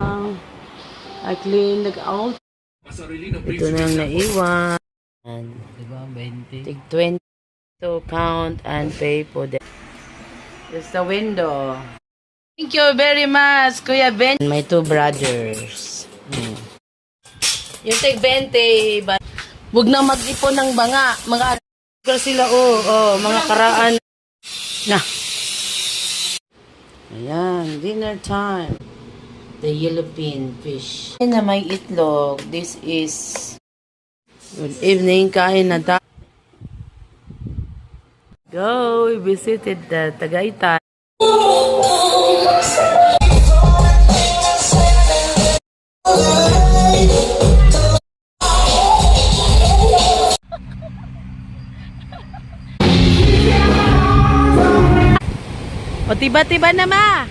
I clean the out. Ito na ang naiwan. Diba, 20? Take 20 to count and pay for the. It's the window. Thank you very much, Kuya Ben. My two brothers. You take 20, but huwag na mag-ipon ng banga. Mga sila, mga karaan. Na. Ayan, dinner time. The yellowfin fish. Na may itlog. This is good evening. Kain na tayo. Go, we visited the Tagaytay. O tiba-tiba na ma.